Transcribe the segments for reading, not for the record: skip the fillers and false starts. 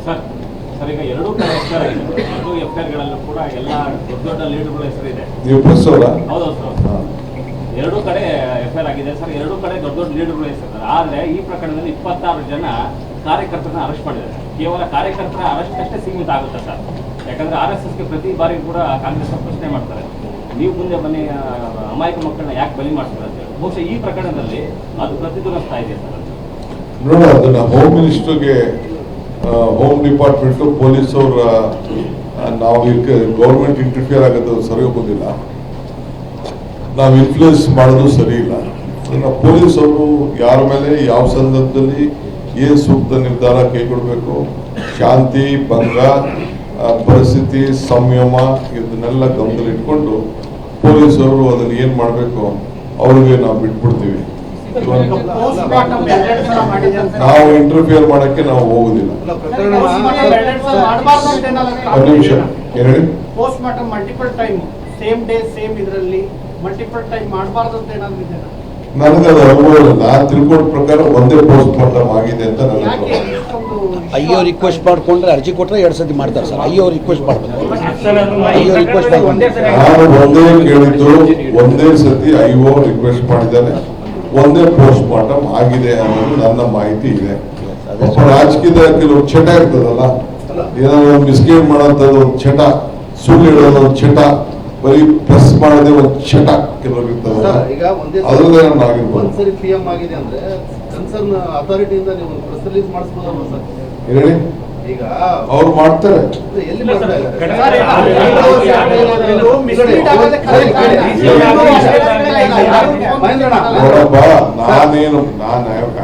Sir sir ಈಗ ಎರಡೂ ಕಡೆ ಎಫ್ಐಆರ್ ಆಗಿದೆ. ಎರಡೂ ಎಫ್ಐಆರ್ಗಳಲ್ಲೂ ಕೂಡ ಎಲ್ಲ ದೊಡ್ಡ ದೊಡ್ಡ ಲೀಡರ್ಗಳ ಹೆಸರಿದೆ. ನೀವು ಪ್ರೆಸ್ ಅವರ? ಹೌದು ಸರ್, ಎರಡೂ ಕಡೆ ಎಫ್ಐಆರ್ ಆಗಿದೆ ಸರ್. ಎರಡೂ ಕಡೆ ದೊಡ್ಡ ದೊಡ್ಡ ಲೀಡರ್ಗಳ ಹೆಸರಿದ್ದಾರೆ. ಆದರೆ ಈ ಪ್ರಕರಣದಲ್ಲಿ 26 ಜನ ಕಾರ್ಯಕರ್ತರನ್ನ ಅರೆಸ್ಟ್ ಮಾಡಿದ್ದಾರೆ. ಕೇವಲ ಕಾರ್ಯಕರ್ತರ ಅರೆಸ್ಟ್ ಅಷ್ಟೇ ಸೀಮಿತ ಆಗುತ್ತೆ ಸರ್. ಯಾಕಂದ್ರೆ RSSಗೆ ಪ್ರತಿ ಬಾರಿ ಕೂಡ ಕಾಂಗ್ರೆಸ್ ಪ್ರಶ್ನೆ ಮಾಡ್ತಾರೆ, ನೀವು ಮುಂದೆ ಬನ್ನಿ ಅಮಾಯಕ ಮಕ್ಕಳನ್ನ ಯಾಕೆ ಬಲಿ ಮಾಡ್ತಾರೆ ಅಂತ ಹೇಳಿ. ಬಹುಶಃ ಈ ಪ್ರಕರಣದಲ್ಲಿ ಅದು ಪ್ರತಿಧ್ವನಿಸ್ತಾ ಇದೆ ಸರ್. ನೋಡ, ಅದನ್ನ ಹೋಮ್ ಮಿನಿಸ್ಟರ್ಗೆ, ಹೋಮ್ ಡಿಪಾರ್ಟ್ಮೆಂಟು, ಪೊಲೀಸ್ ಅವರ ನಾವು ಗೌರ್ಮೆಂಟ್ ಇಂಟರ್ಫಿಯರ್ ಆಗೋದು ಸರಿ ಹೋಗೋದಿಲ್ಲ, ನಾವು ಇನ್ಫ್ಲೂಯೆನ್ಸ್ ಮಾಡೋದು ಸರಿ ಇಲ್ಲ. ನಾವು ಪೊಲೀಸ್ ಅವರು ಯಾರ ಮೇಲೆ ಯಾವ ಸಂದರ್ಭದಲ್ಲಿ ಏನು ಸೂಕ್ತ ನಿರ್ಧಾರ ಕೈಗೊಳ್ಳಬೇಕು, ಶಾಂತಿ ಭಂಗ ಪರಿಸ್ಥಿತಿ ಸಂಯಮ ಇದನ್ನೆಲ್ಲ ಗಮನದಲ್ಲಿಟ್ಕೊಂಡು ಪೊಲೀಸವರು ಅದನ್ನು ಏನು ಮಾಡಬೇಕು ಅವ್ರಿಗೆ ನಾವು ಬಿಟ್ಬಿಡ್ತೀವಿ. ನಾವು ಇಂಟರ್ಫಿಯರ್ ಮಾಡಕ್ಕೆ ನಾವು ಹೋಗುದಿಲ್ಲ. ಒಂದು ನಿಮಿಷ ಹೇಳಿ. Post mortem multiple time same day same ಇದರಲ್ಲಿ ಮಲ್ಟಿಪಲ್ ಟೈಮ್ ಮಾಡಬಾರ್ದು ಅಂತ ಏನಾದ್ರು ಇದೆ? ನನಗೆ ಅದು ಅನುಭವ ಇಲ್ಲ. ನಾನು ತಿಳ್ಕೊಂಡ ಪ್ರಕಾರ ಒಂದೇ ಪೋಸ್ಟ್ ಮಾರ್ಟಮ್ ಆಗಿದೆ ಅಂತ ನನಗೆ. ಅಯ್ಯೋ ರಿಕ್ವೆಸ್ಟ್ ಮಾಡ್ಕೊಂಡ್ರೆ ಅರ್ಜಿ ಕೊಟ್ಟರೆ 2 ಸತಿ ಮಾಡ್ತಾರೆ ಸರ್. ಅಯ್ಯೋ ರಿಕ್ವೆಸ್ಟ್ ಮಾಡ್ಬೇಕು. ಅಯ್ಯೋ ರಿಕ್ವೆಸ್ಟ್ ನಾನು ಒಂದೇ ಕೇಳಿದ್ದು, ಒಂದೇ ಸತಿ IO ರಿಕ್ವೆಸ್ಟ್ ಮಾಡಿದ್ದಾನೆ, ಒಂದೇ ಪೋಸ್ಟ್ ಮಾರ್ಟಮ್ ಆಗಿದೆ ಅನ್ನೋದು ನನ್ನ ಮಾಹಿತಿ ಇದೆ. ರಾಜಕೀಯದ ಕೆಲವು ಚಟ ಇರ್ತದಲ್ಲ, ಏನಾದ್ರು ಮಿಸ್ಗೈಡ್ ಮಾಡೋಂಥದ್ದು ಒಂದು ಚಟ, ಸುಳ್ಳು ಹೇಳೋದು ಒಂದು ಚಟ, ಬರೀ ಪ್ರೆಸ್ ಮಾಡದೆ ಒಂದು ಚಟ ಕೆಲವರು ಇರ್ತದಲ್ಲ, ಅದ್ರದ್ದೇ ನಾನು ಆಗಿರ್ಬೋದು. ಒಂದ್ಸರಿ PM ಆಗಿದೆ ಅಂದ್ರೆ ಕನ್ಸರ್ನ್ ಅಥಾರಿಟಿಯಿಂದ ನೀವು ಪ್ರೆಸ್ ರಿಲೀಸ್ ಮಾಡಿಸ್ಬೋದಲ್ವ ಸರ್? ಹೇಳಿ. ಈಗ ಅವ್ರು ಮಾಡ್ತಾರೆ. ಎಲ್ಲಿ ಮಾಡ್ತಾ ಇದ್ದಾರೆ? ನೋಡಪ್ಪ,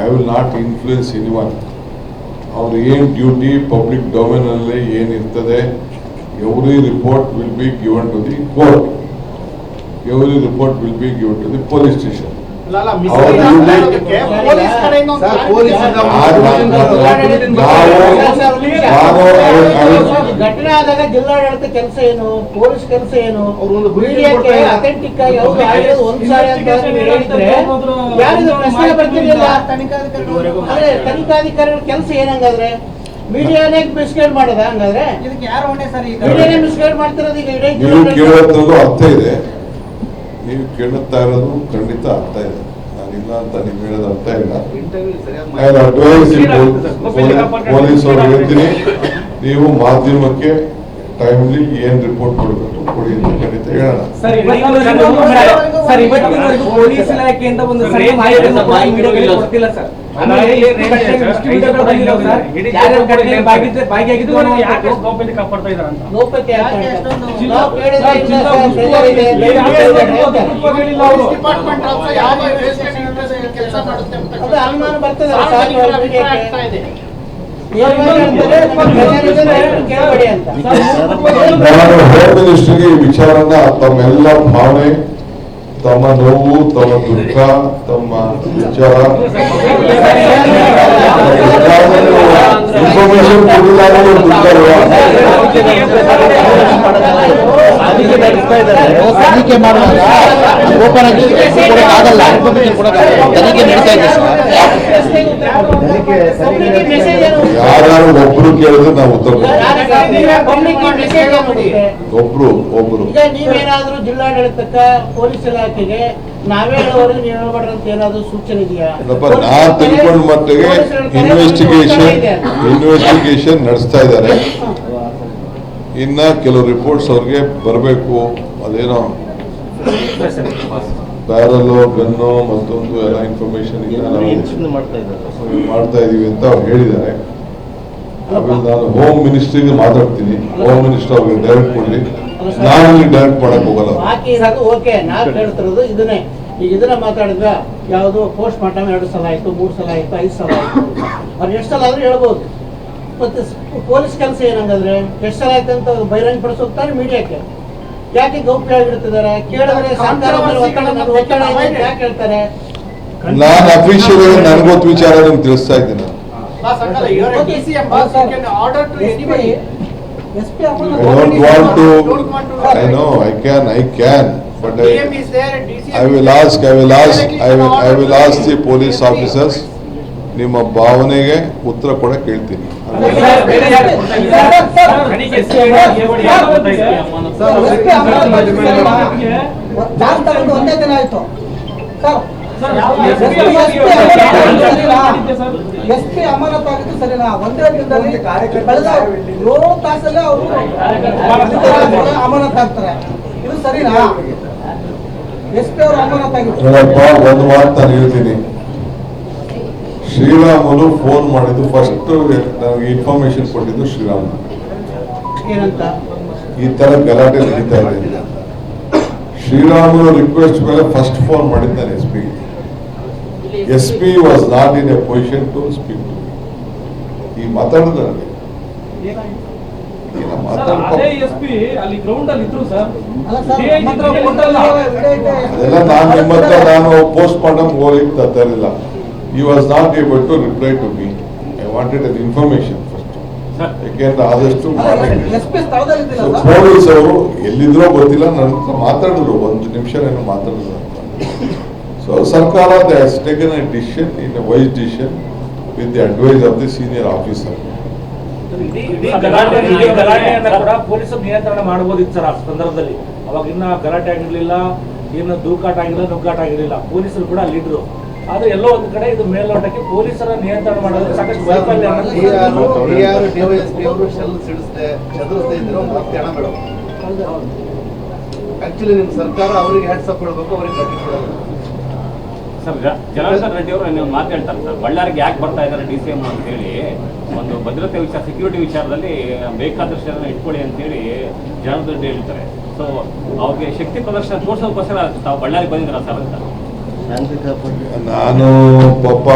I will not influence anyone. ಅವ್ರು ಏನ್ ಡ್ಯೂಟಿ ಪಬ್ಲಿಕ್ ಡೊಮೇನ್ ಅಲ್ಲಿ ಏನಿರ್ತದೆ, every report will be given to the court, every report will be given to the police station. ಘಟನೆ ಆದಾಗ ಜಿಲ್ಲಾಡಳಿತ ಕೆಲಸ ಏನು, ಪೊಲೀಸ್ ಕೆಲಸ ಏನು, ಅಥೆಂಟಿಕ್ ಆಗಿ ಒಂದ್ಸಾರಿ ಅಂತ ಹೇಳಿದ್ರೆ ಯಾರಿಗೂ ಪ್ರಶ್ನೆ ಬರ್ತಿರ್ಲಿಲ್ಲ. ತನಿಖಾಧಿಕಾರಿಗಳ ಕೆಲಸ ಏನಂಗಾದ್ರೆ ಮೀಡಿಯಾನೇ ಮಿಸ್ಗೈಡ್ ಮಾಡೋದ? ಹಂಗಾದ್ರೆ ಇದಕ್ಕೆ ಯಾರು ಹೊಣೆ ಸರ್? ಮೀಡಿಯಾನೇ ಮಿಸ್ಗೈಡ್ ಮಾಡ್ತಿರೋದು. ಈಗ ಇಡೀ ನೀವು ಕೇಳೋದ್ರಲ್ಲೂ ಅರ್ಥ ಇದೆ, ನೀವು ಕೇಳುತ್ತಾ ಇರೋದು ಖಂಡಿತ ಅರ್ಥ ಇದೆ. ನಾನಿಲ್ಲ ಅಂತ ನೀವು ಹೇಳೋದು ಅರ್ಥ ಇಲ್ಲ. ಪೊಲೀಸ್ ಅವ್ರು ಹೇಳ್ತೀನಿ, ನೀವು ಮಾಧ್ಯಮಕ್ಕೆ ಟೈಮ್ಲಿ ಏನ್ ರಿಪೋರ್ಟ್ ಕೊಡಬೇಕು ಕೊಡಿ ಅಂತ ಖಂಡಿತ ಹೇಳೋಣ. ಪೊಲೀಸ್ ಇಲಾಖೆಯಿಂದ ಒಂದು ಸರಿ ಮಾಹಿತಿಯನ್ನು ಕೊಡ್ತಿಲ್ಲ ಸರ್. ಅನುಮಾನ ಬರ್ತದೆ. ನಾನು ಹೋಮ್ ಮಿನಿಸ್ಟರ್ಗೆ ಈ ವಿಚಾರನ ತಮ್ಮೆಲ್ಲ ಭಾವನೆ, ತಮ್ಮ ನೋವು, ತಮ್ಮ ದುಃಖ, ತಮ್ಮ ವಿಚಾರ ಇನ್ಫಾರ್ಮೇಶನ್ ಕೊಡಲಾಗಲ್ಲ. ತನಿಖೆ ಮಾಡುವಾಗ ಓಪನ್ ಆಗಿ ಆಗಲ್ಲ, ತನಿಖೆ ನಡೀತಾ ಇದೆ ಸರ್. ಯಾರು ಒಬ್ರು ಕೇಳಿದ್ರೆ ನಾವು ಉತ್ತರ ಒಬ್ರು ಈಗ ನೀವೇನಾದ್ರೂ ಜಿಲ್ಲಾಡಳಿತಕ್ಕ ಪೊಲೀಸ್ ಇಲಾಖೆಗೆ ನಾವೇ ಹೇಳೋರು ನೀವು ಹೇಳ್ಬೇಡ್ರಿ ಅಂತ ಏನಾದ್ರು ಸೂಚನೆ ಇದೆಯಾ? ನಾನ್ ತಿಳ್ಕೊಂಡ ಮಟ್ಟಿಗೆ ಇನ್ವೆಸ್ಟಿಗೇಷನ್ ನಡೆಸ್ತಾ ಇದ್ದಾರೆ. ಇನ್ನ ಕೆಲವು ರಿಪೋರ್ಟ್ಸ್ ಅವ್ರಿಗೆ ಬರಬೇಕು. ಅದೇನೋ ಬ್ಯಾರಲ್ ಗನ್ನು ಮತ್ತೊಂದು ಎಲ್ಲ ಇನ್ಫಾರ್ಮೇಶನ್ ಮಾಡ್ತಾ ಇದೀವಿ ಅಂತ ಅವ್ರು ಹೇಳಿದ್ದಾರೆ. ಆಮೇಲೆ ನಾನು ಹೋಮ್ ಮಿನಿಸ್ಟ್ರಿಗೆ ಮಾತಾಡ್ತೀನಿ, ಹೋಮ್ ಮಿನಿಸ್ಟರ್ ಅವ್ರಿಗೆ ಡೈರೆಕ್ಟ್ ಕೊಡ್ಲಿ, ನಾನು ಡೈರೆಕ್ಟ್ ಮಾಡಕ್ ಹೋಗಲ್ಲ. ಬಾಕಿ ಇರೋದು ಓಕೆ, ನಾವು ಹೇಳ್ತಿರೋದು ಇದನ್ನೇ. ಈಗ ಇದನ್ನ ಮಾತಾಡಿದ್ವ, ಯಾವುದು ಪೋಸ್ಟ್ ಮಾರ್ಟಮ್ 2 ಸಲ ಆಯ್ತು, 3 ಸಲ ಆಯ್ತು, 5 ಸಲ ಆಯ್ತು, ಅವ್ರು ಎಷ್ಟು ಸಲ ಆದ್ರೂ ಹೇಳ್ಬೋದು. ಮತ್ತೆ ಪೊಲೀಸ್ ಕೆಲಸ ಏನಂಗಾದ್ರೆ ಎಷ್ಟು ಸಲ ಆಯ್ತು ಅಂತ ಬಹಿರಂಗ ಪಡಿಸೋಗ್ತಾರೆ ಮೀಡಿಯಾಕ್ಕೆ. ಯಾಕೆ ಗೌಪ್ಯ ಆಗಿರ್ತಿದ್ದಾರೆ? ಕೇಳಿದ್ರೆ ಸರ್ಕಾರ ಒತ್ತಡ ಯಾಕೆ ಹೇಳ್ತಾರೆ? ನಾನು ಅಫಿಷಿಯಲ್ ಆಗಿ ನನಗೊತ್ತು ವಿಚಾರ ನಿಮ್ಗೆ ತಿಳಿಸ್ತಾ ಇದ್ದೀನಿ. I can, but I will ask the police officers. ನಿಮ್ಮ ಭಾವನೆಗೆ ಉತ್ತರ ಕೂಡ ಕೇಳ್ತೀನಿ. ಒಂದೇ ದಿನ ಆಯ್ತು SP ಅಮಾನತಾಗಿದ್ದು ಸರಿನಾ? ಒಂದೇ ದಿನದಲ್ಲಿ ಕಳೆದ 7 ತಾಸಲ್ಲೇ ಅವರು ಅಮಾನತಾಗ್ತಾರೆ, ಇದು ಸರಿನಾ? SP ಅವರು ಅಮಾನತಾಗಿತ್ತು. ಒಂದು ಮಾತು ನಾನು ಹೇಳ್ತೀನಿ. ಶ್ರೀರಾಮುಲು ಫೋನ್ ಮಾಡಿದ್ದು ಫಸ್ಟ್ ನನಗೆ ಇನ್ಫಾರ್ಮೇಶನ್ ಕೊಟ್ಟಿದ್ದು ಶ್ರೀರಾಮುಲು. ಏನಂತ? ಈ ತರ ಗಲಾಟೆ ನಡೀತಾ ಇದೆ. ಶ್ರೀರಾಮುಲು ರಿಕ್ವೆಸ್ಟ್ ಮೇಲೆ ಫಸ್ಟ್ ಫೋನ್ ಮಾಡಿದ್ದಾನೆ SP. SP was not in a position to speak. ಈ ಮಾತಾಡಿದ್ರೆ ಅದೆಲ್ಲ ನಾನು ನಿಮ್ಮ ಹತ್ರ ನಾನು ಪೋಸ್ಟ್ ಮಾರ್ಟಮ್ ಹೋಗ್ಲಿಕ್ಕೆ ತರಲಿಲ್ಲ. He was not able to reply to me. I wanted an information first. ಯಾಕೆಂದ್ರೆ ಆದಷ್ಟು ಪೊಲೀಸ್ ಅವರು ಎಲ್ಲಿದ್ರೋ ಗೊತ್ತಿಲ್ಲ, ನನ್ನ ಹತ್ರ ಮಾತಾಡಿದ್ರು, 1 ನಿಮಿಷ ಏನೋ ಮಾತಾಡಿದ್ರು ಅಂತ. ಸೊ ಸರ್ಕಾರ has taken a decision in a wise decision with the advice of the senior officer. ಕೂಡ ಪೊಲೀಸರು ನಿಯಂತ್ರಣ ಮಾಡಬಹುದಿತ್ತು ಸರ್. ಆ ಸಂದರ್ಭದಲ್ಲಿ ಅವಾಗ ಇನ್ನ ಗಲಾಟೆ ಆಗಿರ್ಲಿಲ್ಲ, ಇನ್ನು ದೂಕಾಟ ಆಗಿರಲಿಲ್ಲ, ನುಗ್ಗಾಟ ಆಗಿರಲಿಲ್ಲ. ಪೊಲೀಸರು ಕೂಡ ಲೀಡರು. ಆದ್ರೆ ಎಲ್ಲೋ ಒಂದು ಕಡೆ ಇದು ಮೇಲ್ನೋಟಕ್ಕೆ ಪೊಲೀಸರ ನಿಯಂತ್ರಣ ಮಾಡೋದು ಸಾಕಷ್ಟು ವೈಫಲ್ಯ. ಡಿವೈಎಸ್ಪಿ ಅವರು ಶೆಲ್ ಸಿಡಿಸದೆ ಚದುರಿಸದೆ ಇದ್ರೆ ಮತ್ತೆ ಹಣ ಬೇಡ. ಆಕ್ಚುಲಿ ನಿಮ್ ಸರ್ಕಾರ ಅವರಿಗೆ ಹ್ಯಾಟ್ಸಪ್ ಹೇಳ್ಬೇಕು, ಅವರಿಗೆ ಕ್ರೆಡಿಟ್ ಕೊಡಬೇಕು. ಸರ್, ಜನಾರ್ದನ್ ರೆಡ್ಡಿ ಅವರು ನೀವು ಮಾತು ಹೇಳ್ತಾರೆ ಸರ್, ಬಳ್ಳಾರಿಗೆ ಯಾಕೆ ಬರ್ತಾ ಇದ್ದಾರೆ DCM ಅಂತ ಹೇಳಿ, ಒಂದು ಭದ್ರತೆ ವಿಚಾರ, ಸೆಕ್ಯೂರಿಟಿ ವಿಚಾರದಲ್ಲಿ ಬೇಕಾದಷ್ಟು ಜನ ಇಟ್ಕೊಳ್ಳಿ ಅಂತ ಹೇಳಿ ಜನಾರ್ದನ್ ರೆಡ್ಡಿ ಹೇಳ್ತಾರೆ. ಸೊ ಅವ್ರಿಗೆ ಶಕ್ತಿ ಪ್ರದರ್ಶನ ತೋರ್ಸೋದಕ್ಕೋಸ್ಕರ ತಾವು ಬಳ್ಳಾರಿಗೆ ಬಂದಿದ್ದೀರಾ ಸರ್ ಅಂತ? ನಾನು ಪಾಪ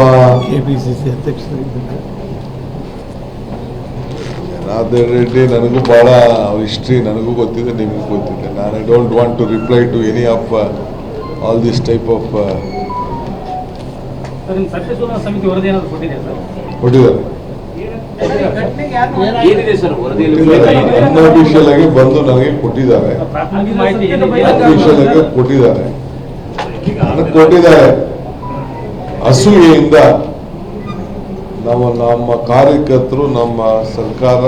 KPCC ಅಧ್ಯಕ್ಷರಾಗಿದ್ದೆ. ಜನಾರ್ದನ್ ರೆಡ್ಡಿ ನನಗೂ ಬಹಳ ಹಿಸ್ಟ್ರಿ ನನಗೂ ಗೊತ್ತಿದೆ, ನಿಮಗೂ ಗೊತ್ತಿದೆ. ನಾನು I don't want to reply to any of all this type of. ಸಮಿತಿ ವರದಿ ಏನಾದ್ರು ಕೊಟ್ಟಿದೆ ಸರ್? ಕೊಟ್ಟಿದ್ದಾರೆ. ಏನಿದೆ ಸರ್ ವರದಿಯಲ್ಲಿ? ಅನ್ಅಫಿಷಿಯಲ್ ಆಗಿ ಬಂದು ನನಗೆ ಕೊಟ್ಟಿದ್ದಾರೆ. ಅನ್ಅಫಿಷಿಯಲ್ ಆಗಿ ಕೊಟ್ಟಿದ್ದಾರೆ, ನನಗೆ ಕೊಟ್ಟಿದ್ದಾರೆ. ಅಸೂಯೆಯಿಂದ ನಮ್ಮ ಕಾರ್ಯಕರ್ತರು ನಮ್ಮ ಸರ್ಕಾರ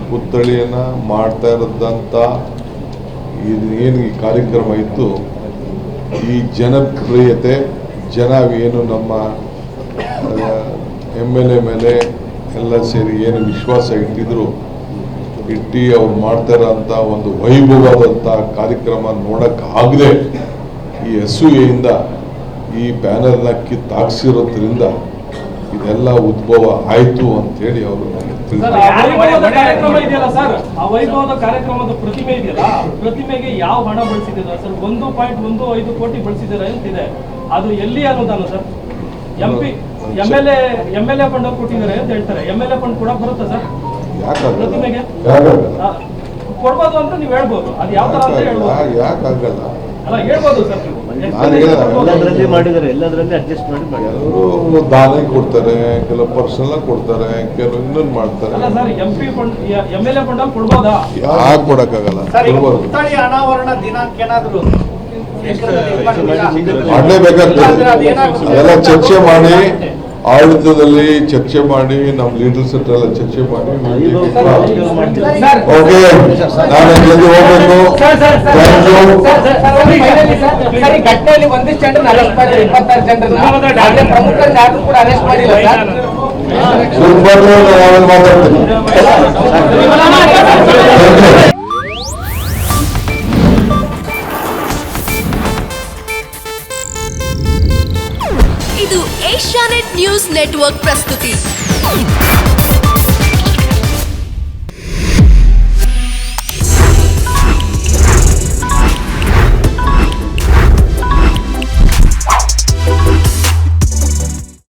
ಪುತ್ಥಳಿಯನ್ನ ಮಾಡ್ತಾ ಇರೋದಂತ ಏನು ಈ ಕಾರ್ಯಕ್ರಮ ಇತ್ತು, ಈ ಜನಪ್ರಿಯತೆ, ಜನ ಏನು ನಮ್ಮ MLA ಮೇಲೆ ಎಲ್ಲ ಸೇರಿ ಏನು ವಿಶ್ವಾಸ ಇಟ್ಟಿದ್ರು, ಇಟ್ಟು ಅವ್ರು ಮಾಡ್ತಾ ಇರೋಂಥ ಒಂದು ವೈಭವವಾದಂಥ ಕಾರ್ಯಕ್ರಮ ನೋಡೋಕ್ಕಾಗದೆ ಈ ಅಸೂಯೆಯಿಂದ ಈ ಬ್ಯಾನರ್ನ ಕಿತ್ತಾಕ್ಸಿರೋದ್ರಿಂದ ಇದೆಲ್ಲ ಉದ್ಭವ ಆಯ್ತು ಅಂತ ಹೇಳಿ ಅವರು ಕಾರ್ಯಕ್ರಮ ಇದೆಯಲ್ಲ ಸರ್, ಆ ವೈಭವದ ಕಾರ್ಯಕ್ರಮದ ಪ್ರತಿಮೆ ಇದೆಯಲ್ಲ, ಪ್ರತಿಮೆಗೆ ಯಾವ ಹಣ ಬಳಸಿದ್ದೀರಾ ಸರ್? 1.15 ಕೋಟಿ ಬಳಸಿದ್ದೀರಾ ಅಂತಿದೆ. ಅದು ಎಲ್ಲಿ ಅನುದಾನ ಸರ್? MLA ಫಂಡ್ ಕೊಟ್ಟಿದ್ದಾರೆ ಅಂತ ಹೇಳ್ತಾರೆ. MLA ಫಂಡ್ ಕೂಡ ಬರುತ್ತಾ ಸರ್ ಪ್ರತಿಮೆಗೆ? ಕೊಡ್ಬೋದು ಅಂತ ನೀವು ಹೇಳ್ಬೋದು, ಅದು ಯಾವ ತರ ಅಂತ ಹೇಳ್ಬೋದು. ಯಾಕಾಗಲ್ಲ? ಅಲ್ಲ ಹೇಳ್ಬೋದು ಸರ್, ಎಲ್ಲದರಲ್ಲಿ ಮಾಡಿದ್ದಾರೆ, ಎಲ್ಲದರಲ್ಲಿ ಅಡ್ಜಸ್ಟ್ ಮಾಡಿ ಕೆಲವರು ದಾನ ಕೊಡ್ತಾರೆ, ಕೆಲವು ಪರ್ಸನಲ್ ಕೊಡ್ತಾರೆ, ಕೆಲವು ಇನ್ನೊಂದು ಮಾಡ್ತಾರೆ. ಅಲ್ಲ ಸರ್, MLA ಫಂಡ್ ಅಲ್ಲಿ ಕೊಡ್ಬೋದಾ? ಯಾಕೆ ಕೊಡಕ್ಕಾಗಲ್ಲ? ಕೊಡ್ಬೋದು. ಪುತ್ಥಳಿ ಅನಾವರಣ ದಿನಾಂಕ ಏನಾದ್ರು ಮಾಡಲೇಬೇಕಾಗ್ತದೆ. ಅದೆಲ್ಲ ಚರ್ಚೆ ಮಾಡಿ, ಆಡಳಿತದಲ್ಲಿ ಚರ್ಚೆ ಮಾಡಿ, ನಮ್ಮ ಲೀಡರ್ಸ್ ಹತ್ರ ಎಲ್ಲ ಚರ್ಚೆ ಮಾಡಿ. ಓಕೆ, ನಾನು ಜಲ್ದಿ ಹೋಗ್ಬೇಕು. ಘಟನೆಯಲ್ಲಿ ಒಂದಿಷ್ಟು ಜನರನ್ನು ಅರೆಸ್ಟ್ ಮಾಡಿದ್ರು, 26 ಜನರನ್ನ. ಪ್ರಮುಖರನ್ನ ಯಾರು ಕೂಡ ಅರೆಸ್ಟ್ ಮಾಡಿಲ್ಲ ಸರ್. ಸ್ವಲ್ಪ ನಾವೇನು ಮಾತಾಡ್ತೀನಿ. ಇದು ಏಷ್ಯಾನೆಟ್ ನ್ಯೂಸ್ ನೆಟ್ವರ್ಕ್ ಪ್ರಸ್ತುತಿ.